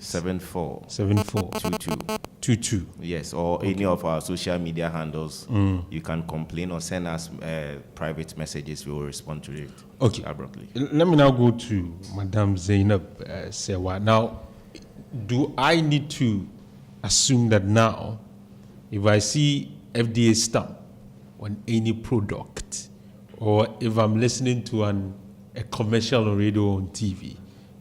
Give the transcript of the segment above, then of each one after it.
74 74 22. 22. Yes, or any of our social media handles. You can complain or send us private messages. We will respond to it abruptly. Let me now go to Madam Zainab Sewa. Now, do I need to assume that now, if I see FDA stamp on any product, or if I'm listening to a commercial on radio or on TV,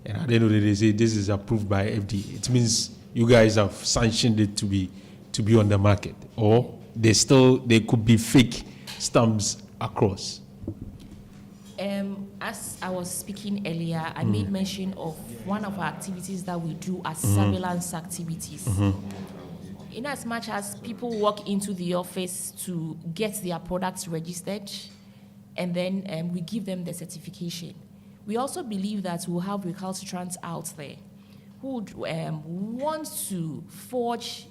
and at the end of the day they say this is approved by FDA, it means you guys have sanctioned it to be on the market, or they could be fake stamps across? As I was speaking earlier, I made mention of one of our activities that we do as surveillance activities. In as much as people walk into the office to get their products registered, and then we give them the certification, we also believe that we'll have recalcitrants out there who would want to forge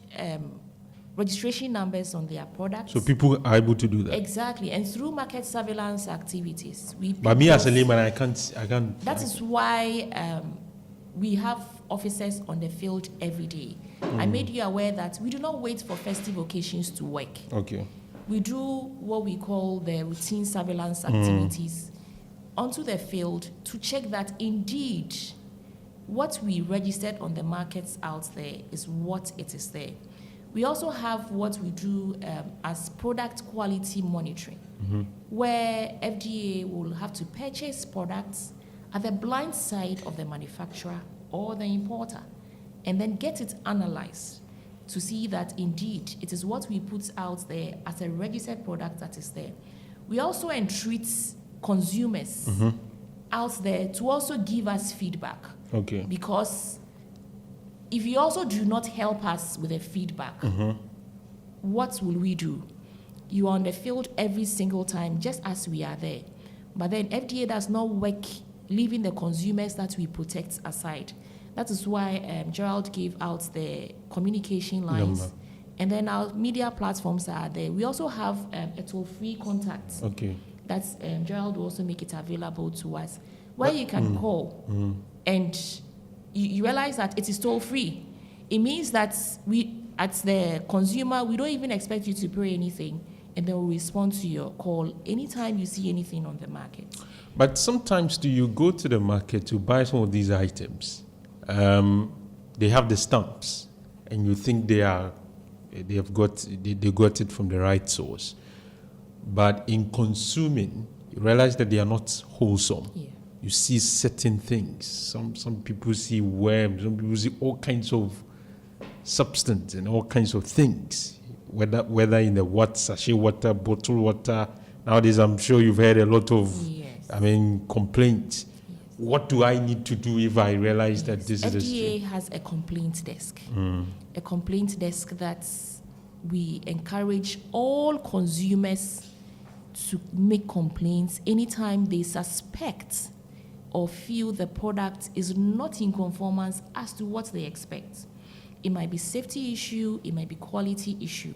registration numbers on their products. So people are able to do that? Exactly, and through market surveillance activities. But me as a layman, I can't. That is why we have officers on the field every day. I made you aware that we do not wait for festive occasions to work. Okay. We do what we call the routine surveillance activities onto the field to check that indeed what we registered on the markets out there is what it is there. We also have what we do as product quality monitoring, where FDA will have to purchase products at the blind side of the manufacturer or the importer, and then get it analyzed to see that indeed it is what we put out there as a registered product that is there. We also entreat consumers out there to also give us feedback. Okay. Because if you also do not help us with the feedback, what will we do? You are on the field every single time, just as we are there. But then FDA does not work leaving the consumers that we protect aside. That is why Gerald gave out the communication lines. And then our media platforms are there. We also have a toll-free contact. Okay. That's Gerald will also make it available to us, where you can call and you realize that it is toll-free. It means that we, as the consumer, we don't even expect you to pay anything, and then we'll respond to your call anytime you see anything on the market. But sometimes do you go to the market to buy some of these items? They have the stamps, and you think they got it from the right source. But in consuming, you realize that they are not wholesome. Yeah. You see certain things. Some people see worms. Some people see all kinds of substance and all kinds of things. Whether in the sachet water, bottled water. Nowadays, I'm sure you've heard a lot of, complaints. What do I need to do if I realize that this is FDA has a complaint desk. A complaint desk that we encourage all consumers to make complaints anytime they suspect or feel the product is not in conformance as to what they expect. It might be safety issue, it might be quality issue.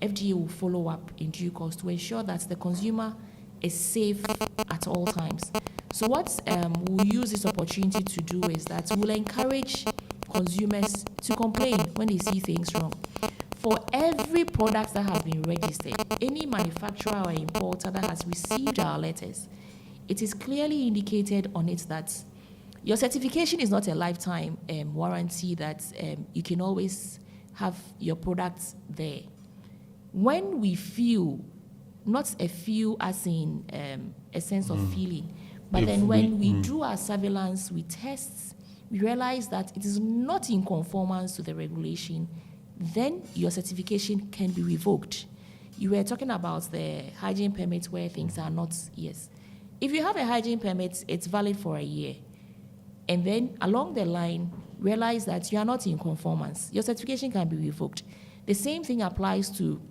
FDA will follow up in due course to ensure that the consumer is safe at all times. So what we'll use this opportunity to do is that we'll encourage consumers to complain when they see things wrong. For every product that has been registered, any manufacturer or importer that has received our letters, it is clearly indicated on it that your certification is not a lifetime warranty that you can always have your products there. When we feel, not a feel as in a sense of feeling, but then when we do our surveillance, we test, we realize that it is not in conformance to the regulation, then your certification can be revoked. You were talking about the hygiene permit where things are not, yes. If you have a hygiene permit, it's valid for a year. And then along the line, realize that you are not in conformance. Your certification can be revoked. The same thing applies to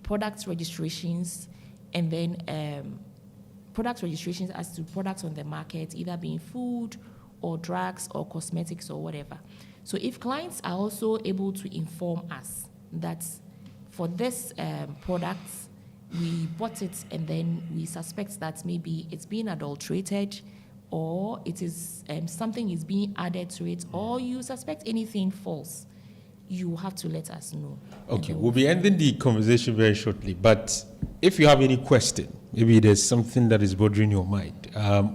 product registrations and then product registrations as to products on the market, either being food or drugs or cosmetics or whatever. So if clients are also able to inform us that for this product, we bought it and then we suspect that maybe it's been adulterated or it is something is being added to it, or you suspect anything false, you have to let us know. Okay, we'll be ending the conversation very shortly, but if you have any question, maybe there's something that is bothering your mind,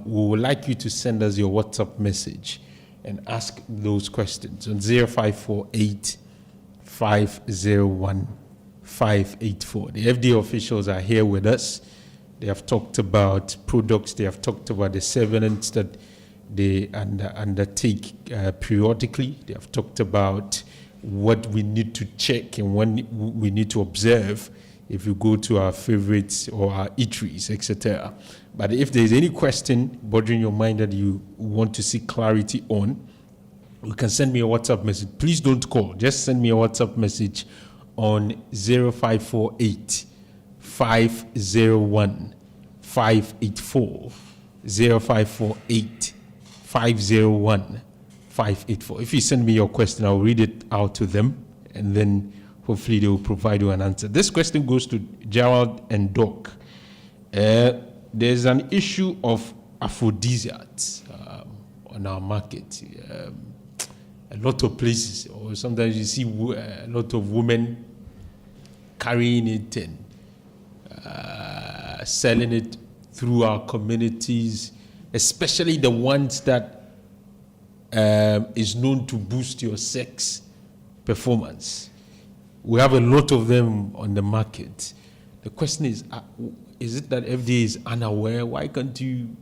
we would like you to send us your WhatsApp message and ask those questions on 0548 501 584. The FDA officials are here with us. They have talked about products, they have talked about the surveillance that they undertake periodically. They have talked about what we need to check and when we need to observe if you go to our favorites or our eateries, etc. But if there's any question bothering your mind that you want to seek clarity on, you can send me a WhatsApp message. Please don't call. Just send me a WhatsApp message on 0548 501 584. 0548 501 584. If you send me your question, I'll read it out to them, and then hopefully they will provide you an answer. This question goes to Gerald and Doc. There's an issue of aphrodisiacs on our market. A lot of places, or sometimes you see a lot of women carrying it and selling it through our communities, especially the ones that is known to boost your sex performance. We have a lot of them on the market. The question is it that FDA is unaware? Why can't you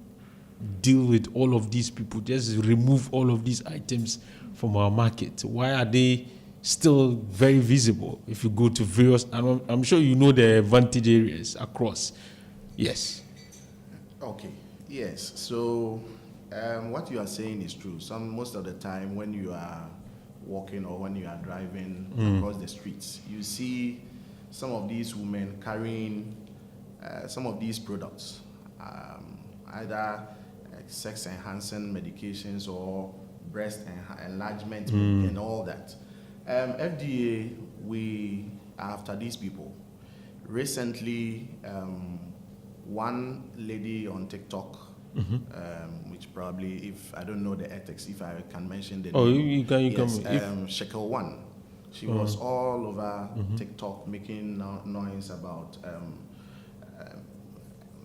deal with all of these people? Just remove all of these items from our market. Why are they still very visible if you go to various, I'm sure you know the advantage areas across. Yes. Okay, yes. So what you are saying is true. Most of the time when you are walking or when you are driving across the streets, you see some of these women carrying some of these products, either sex enhancing medications or breast enlargement and all that. FDA, we are after these people. Recently, one lady on TikTok, which probably, if I don't know the ethics, if I can mention the name. You can. Shekel One. She was all over TikTok making noise about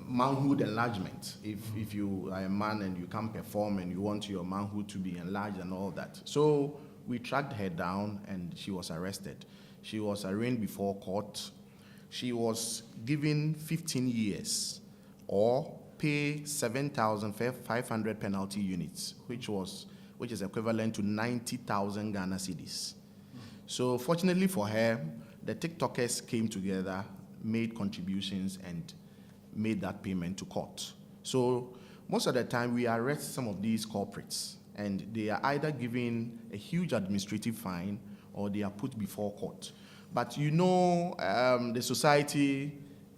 manhood enlargement. If you are a man and you can't perform and you want your manhood to be enlarged and all that. So we tracked her down and she was arrested. She was arraigned before court. She was given 15 years or pay 7,500 penalty units, which is equivalent to 90,000 Ghana cedis. So fortunately for her, the TikTokers came together, made contributions, and made that payment to court. So most of the time we arrest some of these culprits, and they are either given a huge administrative fine or they are put before court. But you know the society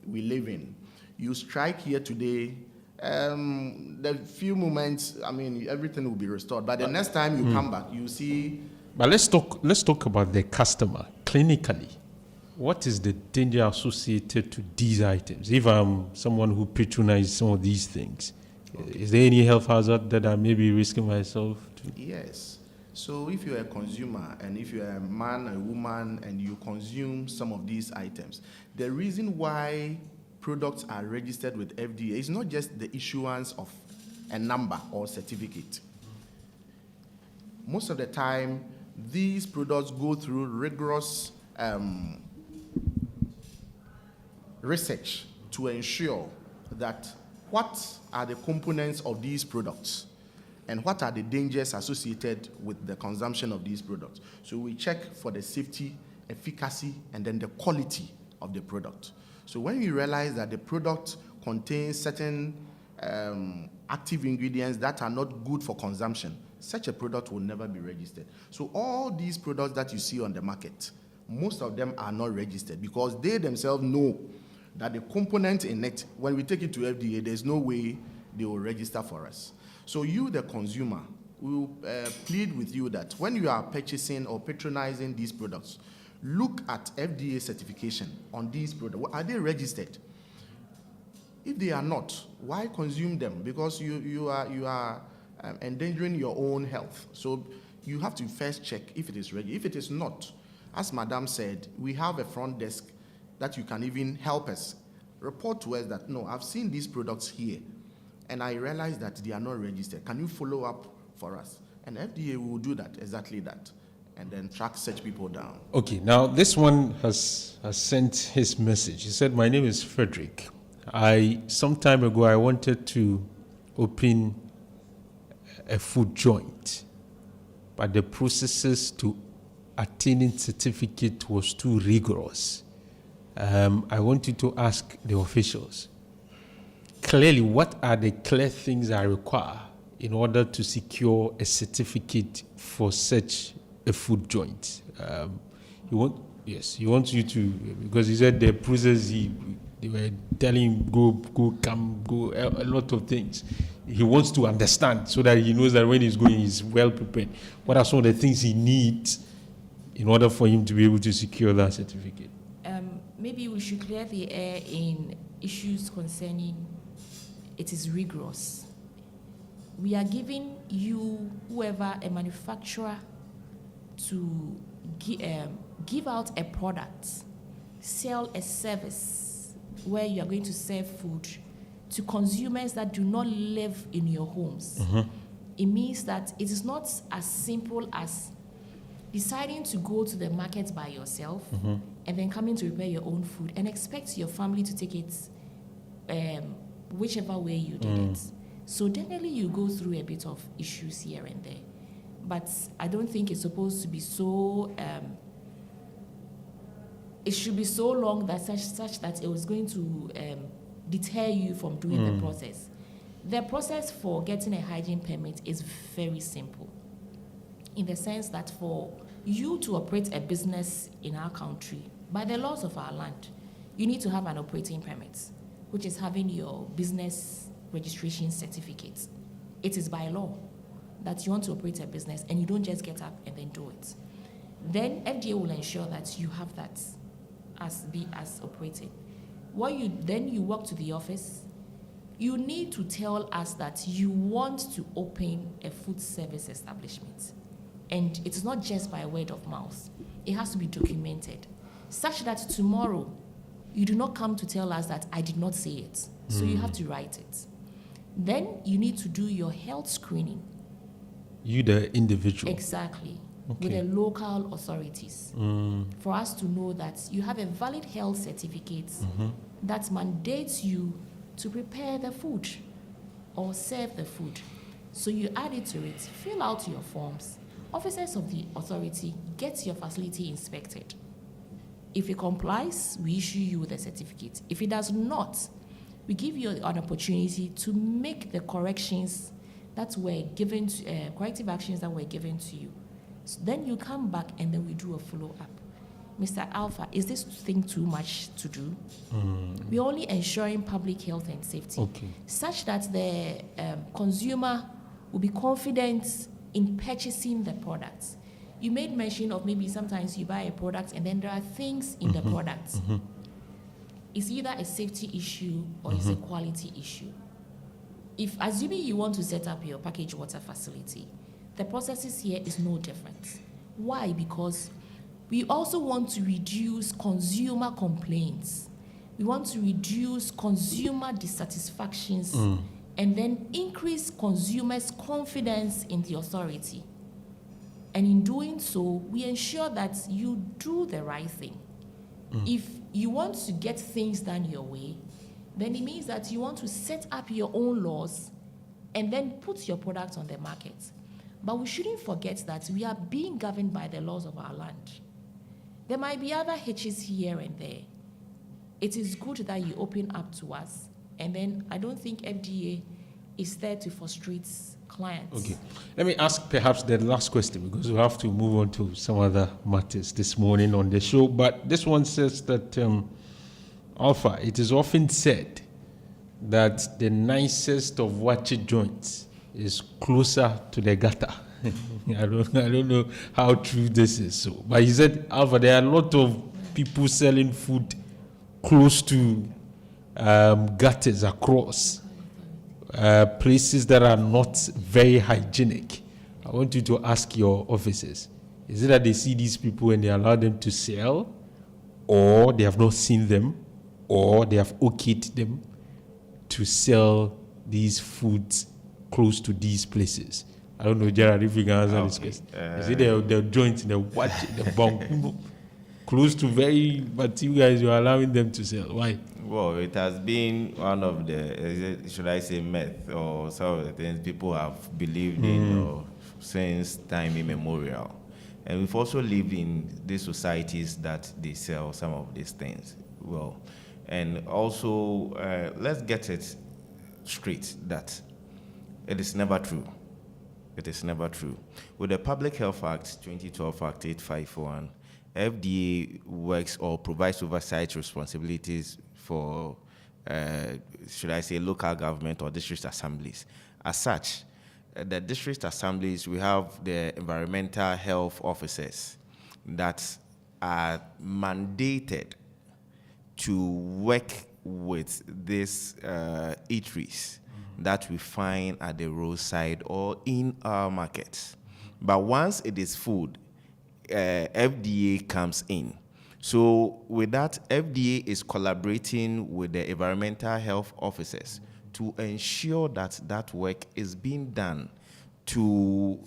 we live in. You strike here today, the few moments, everything will be restored. But the next time you come back, you see. But let's talk about the customer clinically. What is the danger associated to these items? If I'm someone who patronizes some of these things, is there any health hazard that I may be risking myself to? Yes. So if you're a consumer and if you're a man, a woman, and you consume some of these items, the reason why products are registered with FDA is not just the issuance of a number or certificate. Most of the time, these products go through rigorous research to ensure that what are the components of these products and what are the dangers associated with the consumption of these products. So we check for the safety, efficacy, and then the quality of the product. So when we realize that the product contains certain active ingredients that are not good for consumption, such a product will never be registered. So all these products that you see on the market, most of them are not registered because they themselves know that the component in it, when we take it to FDA, there's no way they will register for us. So you, the consumer, we will plead with you that when you are purchasing or patronizing these products, look at FDA certification on these products. Are they registered? If they are not, why consume them? Because you are endangering your own health. So you have to first check if it is ready. If it is not, as Madam said, we have a front desk that you can even help us. Report to us that, no, I've seen these products here, and I realize that they are not registered. Can you follow up for us? And FDA will do that, exactly that, and then track such people down. Okay, now this one has sent his message. He said, my name is Frederick. Some time ago, I wanted to open a food joint, but the processes to attaining certificate was too rigorous. I want you to ask the officials, clearly, what are the clear things I require in order to secure a certificate for such a food joint? He wants you to, because he said the process, they were telling him, go, a lot of things. He wants to understand so that he knows that when he's going, he's well prepared. What are some of the things he needs in order for him to be able to secure that certificate? Maybe we should clear the air in issues concerning it is rigorous. We are giving you, whoever, a manufacturer, to give out a product, sell a service where you are going to serve food to consumers that do not live in your homes. It means that it is not as simple as deciding to go to the market by yourself and then coming to prepare your own food and expect your family to take it whichever way you did it. So definitely you go through a bit of issues here and there. But I don't think it's supposed to be so, it should be so long that such that it was going to deter you from doing the process. The process for getting a hygiene permit is very simple, in the sense that for you to operate a business in our country, by the laws of our land, you need to have an operating permit, which is having your business registration certificate. It is by law that you want to operate a business and you don't just get up and then do it. Then FDA will ensure that you have that as operating. Then you walk to the office. You need to tell us that you want to open a food service establishment. And it's not just by word of mouth. It has to be documented, such that tomorrow you do not come to tell us that I did not say it. So you have to write it. Then you need to do your health screening. You, the individual. Exactly. Okay. With the local authorities. For us to know that you have a valid health certificate that mandates you to prepare the food or serve the food. So you add it to it, fill out your forms. Officers of the authority get your facility inspected. If it complies, we issue you the certificate. If it does not, we give you an opportunity to make the corrections that were given, corrective actions that were given to you. So then you come back and then we do a follow-up. Mr. Alpha, is this thing too much to do? We're only ensuring public health and safety, such that the consumer will be confident in purchasing the products. You made mention of maybe sometimes you buy a product and then there are things in the product. It's either a safety issue or it's a quality issue. If, assuming you want to set up your packaged water facility, the processes here is no different. Why? Because we also want to reduce consumer complaints. We want to reduce consumer dissatisfactions and then increase consumers' confidence in the authority. And in doing so, we ensure that you do the right thing. If you want to get things done your way, then it means that you want to set up your own laws and then put your product on the market. But we shouldn't forget that we are being governed by the laws of our land. There might be other hitches here and there. It is good that you open up to us, and then I don't think FDA is there to frustrate clients. Okay. Let me ask perhaps the last question, because we have to move on to some other matters this morning on the show. But this one says that, Alpha, it is often said that the nicest of watchet joints is closer to the gutter. I don't know how true this is. So, but he said, Alpha, there are a lot of people selling food close to gutters across, places that are not very hygienic. I want you to ask your officers, is it that they see these people and they allow them to sell, or they have not seen them, or they have okayed them to sell these foods close to these places? I don't know, Gerard, if you can answer this question. Is it the joint in the watch, the bunk, close to but you guys are allowing them to sell? Why? Well, it has been one of the, should I say, myth or some of the things people have believed in since time immemorial. And we've also lived in these societies that they sell some of these things. Well, and also, let's get it straight that it is never true. It is never true. With the Public Health Act, 2012 Act 851, FDA works or provides oversight responsibilities for, should I say, local government or district assemblies. As such, the district assemblies, we have the environmental health officers that are mandated to work with these eateries that we find at the roadside or in our markets. But once it is food, FDA comes in. So with that, FDA is collaborating with the environmental health officers to ensure that that work is being done to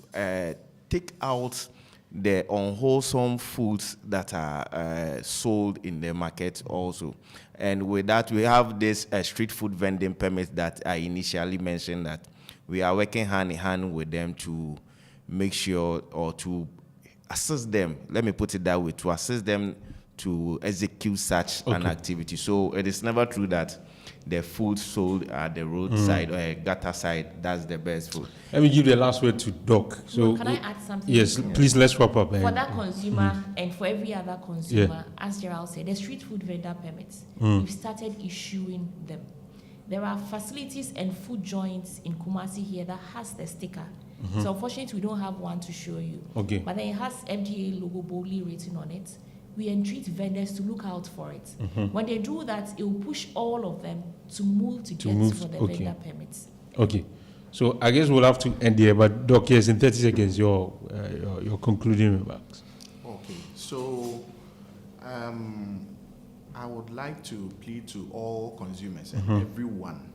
take out the unwholesome foods that are sold in the market also. And with that, we have this street food vending permit that I initially mentioned, that we are working hand in hand with them to make sure, or to assist them, let me put it that way, to assist them to execute such an activity. So it is never true that the food sold at the roadside or a gutter side, that's the best food. Let me give the last word to Doc. So can I add something? Yes, please, let's wrap up. For that consumer and for every other consumer, as Gerald said, the street food vendor permits, we've started issuing them. There are facilities and food joints in Kumasi here that has the sticker. So unfortunately, we don't have one to show you. Okay. But then it has FDA logo boldly written on it. We entreat vendors to look out for it. When they do that, it will push all of them to move for the vendor permits. Okay. So I guess we'll have to end here, but Doc, yes, in 30 seconds, your concluding remarks. Okay. So I would like to plead to all consumers and everyone.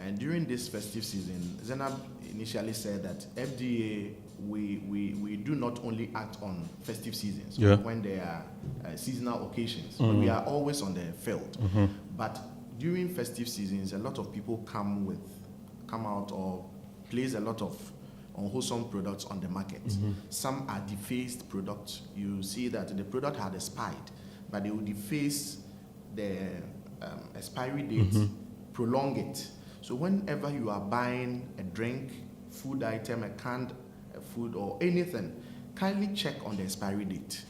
And during this festive season, Zainab initially said that FDA, we do not only act on festive seasons when there are seasonal occasions, but we are always on the field. But during festive seasons, a lot of people come out or place a lot of unwholesome products on the market. Some are defaced products. You see that the product had expired, but they will deface the expiry date, prolong it. So whenever you are buying a drink, food item, a canned food or anything, kindly check on the expiry date.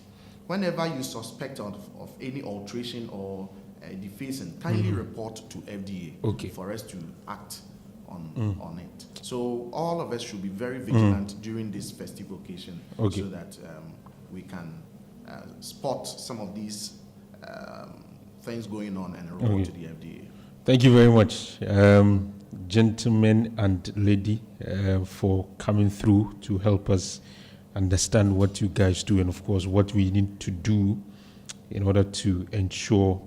Whenever you suspect of any alteration or defacing, kindly report to FDA for us to act on it. So all of us should be very vigilant during this festive occasion so that we can spot some of these things going on and report to the FDA. Thank you very much, gentlemen and lady, for coming through to help us understand what you guys do and, of course, what we need to do in order to ensure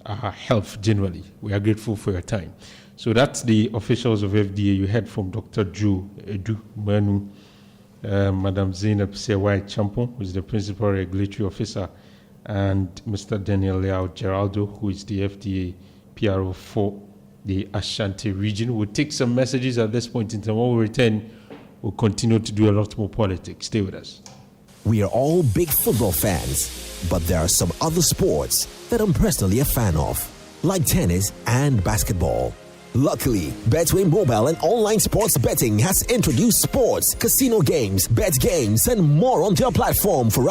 our health generally. We are grateful for your time. So that's the officials of FDA. You heard from Dr. Joe Edu Manu, Madam Zainab Sewai Champon, who is the Principal Regulatory Officer, and Mr. Daniel Leao Geraldo, who is the FDA PRO for the Ashanti region. We'll take some messages at this point in time. When we return, we'll continue to do a lot more politics. Stay with us. We are all big football fans, but there are some other sports that I'm personally a fan of, like tennis and basketball. Luckily, Betway mobile and online sports betting has introduced sports, casino games, bet games, and more on their platform for us